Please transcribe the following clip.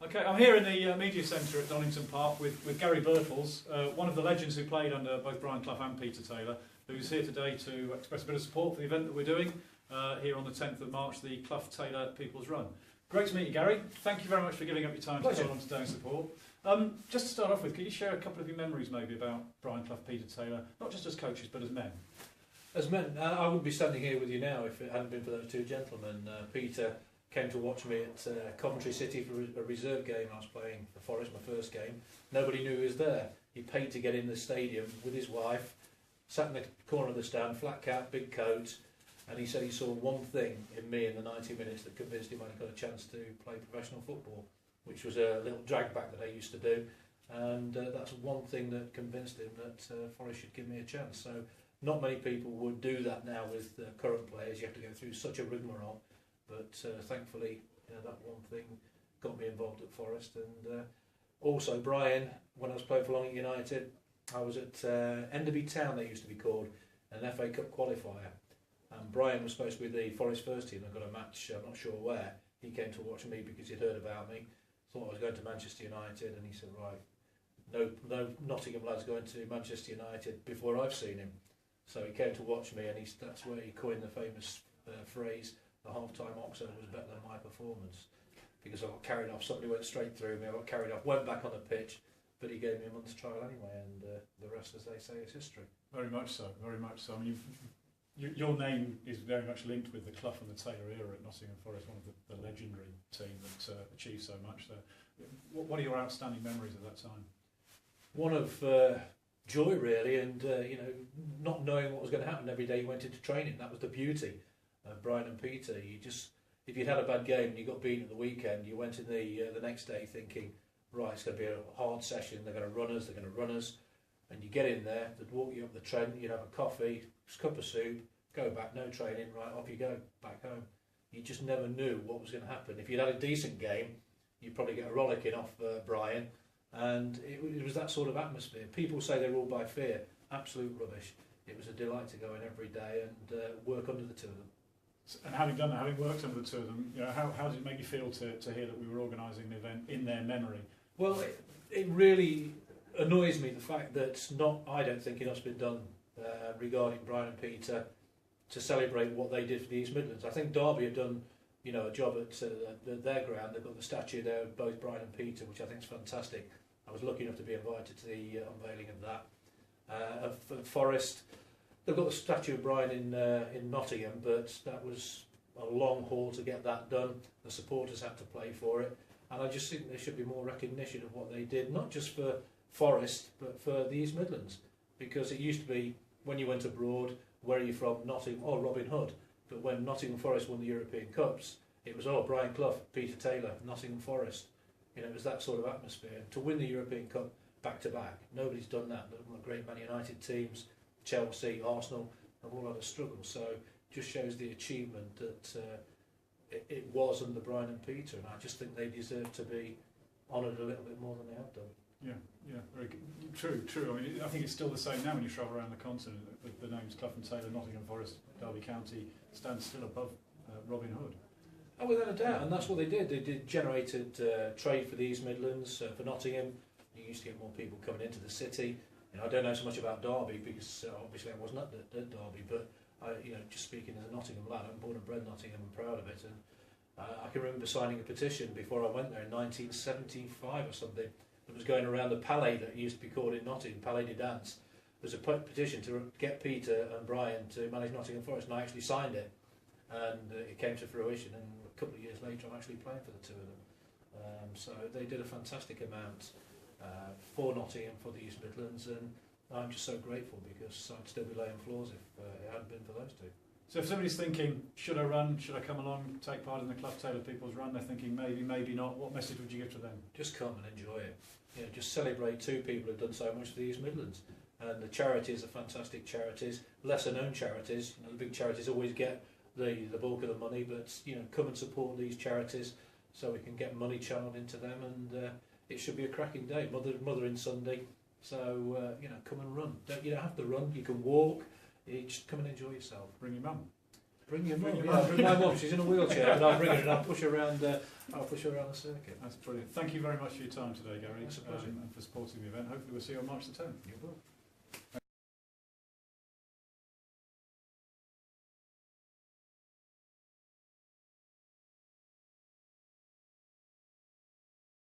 Okay, I'm here in the media centre at Donington Park with Garry Birtles, one of the legends who played under both Brian Clough and Peter Taylor, who's here today to express a bit of support for the event that we're doing here on the 10th of March, the Clough Taylor People's Run. Great to meet you, Garry. Thank you very much for giving up your time to come on today and support. Just to start off with, could you share a couple of your memories maybe about Brian Clough, Peter Taylor, not just as coaches but as men? As men, I wouldn't be standing here with you now if it hadn't been for those two gentlemen. Peter came to watch me at Coventry City for a reserve game. I was playing for Forest, my first game. Nobody knew he was there. He paid to get in the stadium with his wife, sat in the corner of the stand, flat cap, big coat, and he said he saw one thing in me in the 90 minutes that convinced him I'd got a chance to play professional football, which was a little drag back that I used to do, and that's one thing that convinced him that Forest should give me a chance. So not many people would do that now with current players. You have to go through such a rigmarole. But thankfully, that one thing got me involved at Forest. And also Brian, when I was playing for Long United, I was at Enderby Town, they used to be called, an FA Cup qualifier. And Brian was supposed to be the Forest first team. I got a match, I'm not sure where. He came to watch me because he'd heard about me. Thought I was going to Manchester United, and he said, right, no Nottingham lad's going to Manchester United before I've seen him. So he came to watch me, and that's where he coined the famous phrase, the half-time Oxo was better than my performance, because I got carried off. Somebody went straight through me, I got carried off, went back on the pitch, but he gave me a month's trial anyway, and the rest, as they say, is history. Very much so, very much so. I mean, your name is very much linked with the Clough and the Taylor era at Nottingham Forest, one of the legendary team that achieved so much there. What are your outstanding memories of that time? One of joy, really, and not knowing what was going to happen every day you went into training. That was the beauty. Brian and Peter, if you'd had a bad game and you got beaten at the weekend, you went in the next day thinking, right, it's going to be a hard session, they're going to run us, and you get in there, they'd walk you up the Trent, you'd have a coffee, a cup of soup, go back, no training, right, off you go, back home. You just never knew what was going to happen. If you'd had a decent game, you'd probably get a rollicking off Brian, and it was that sort of atmosphere. People say they're ruled by fear. Absolute rubbish. It was a delight to go in every day and work under the two of them. And having done that, having worked under the two of them, how did it make you feel to hear that we were organising an event in their memory? Well, it really annoys me, the fact that I don't think enough's been done regarding Brian and Peter to celebrate what they did for the East Midlands. I think Derby have done a job at their ground. They've got the statue there of both Brian and Peter, which I think is fantastic. I was lucky enough to be invited to the unveiling of that. Of Forest, they've got the statue of Brian in Nottingham, but that was a long haul to get that done. The supporters had to play for it, and I just think there should be more recognition of what they did, not just for Forest, but for the East Midlands, because it used to be, when you went abroad, where are you from? Nottingham or Robin Hood. But when Nottingham Forest won the European Cups, it was, Brian Clough, Peter Taylor, Nottingham Forest. It was that sort of atmosphere. And to win the European Cup back to back, nobody's done that. The great Man United teams, Chelsea, Arsenal, have all had a struggle. So it just shows the achievement that it was under Brian and Peter, and I just think they deserve to be honoured a little bit more than they have done. Yeah, very good. True. I mean, I think it's still the same now when you travel around the continent. The names Clough and Taylor, Nottingham Forest, Derby County stand still above Robin Hood. Oh, without a doubt, and that's what they did. They generated trade for the East Midlands, for Nottingham. You used to get more people coming into the city. I don't know so much about Derby because obviously I wasn't at Derby, but just speaking as a Nottingham lad, I'm born and bred Nottingham and proud of it. And I can remember signing a petition before I went there in 1975 or something. It was going around the Palais that used to be called in Nottingham, Palais de Dance. There was a petition to get Peter and Brian to manage Nottingham Forest, and I actually signed it, and it came to fruition. And a couple of years later, I'm actually playing for the two of them. So they did a fantastic amount for Nottingham, for the East Midlands, and I'm just so grateful because I'd still be laying floors if it hadn't been for those two. So if somebody's thinking, should I run, should I come along, take part in the Clough Taylor People's Run, they're thinking maybe, maybe not, what message would you give to them? Just come and enjoy it. Just celebrate two people who've done so much for the East Midlands. And the charities are fantastic charities, lesser known charities. The big charities always get the bulk of the money, but come and support these charities so we can get money channeled into them, and it should be a cracking day. Mothering Sunday, so come and run. You don't have to run, you can walk. You just come and enjoy yourself. Bring your mum. Bring your mum. Bring your Yeah, mum. bring my mum. She's in a wheelchair, but I'll bring her and I'll push her around. I'll push her around the circuit. That's brilliant. Thank you very much for your time today, Gary. It's a pleasure. And for supporting the event. Hopefully we'll see you on March the 10th. You will.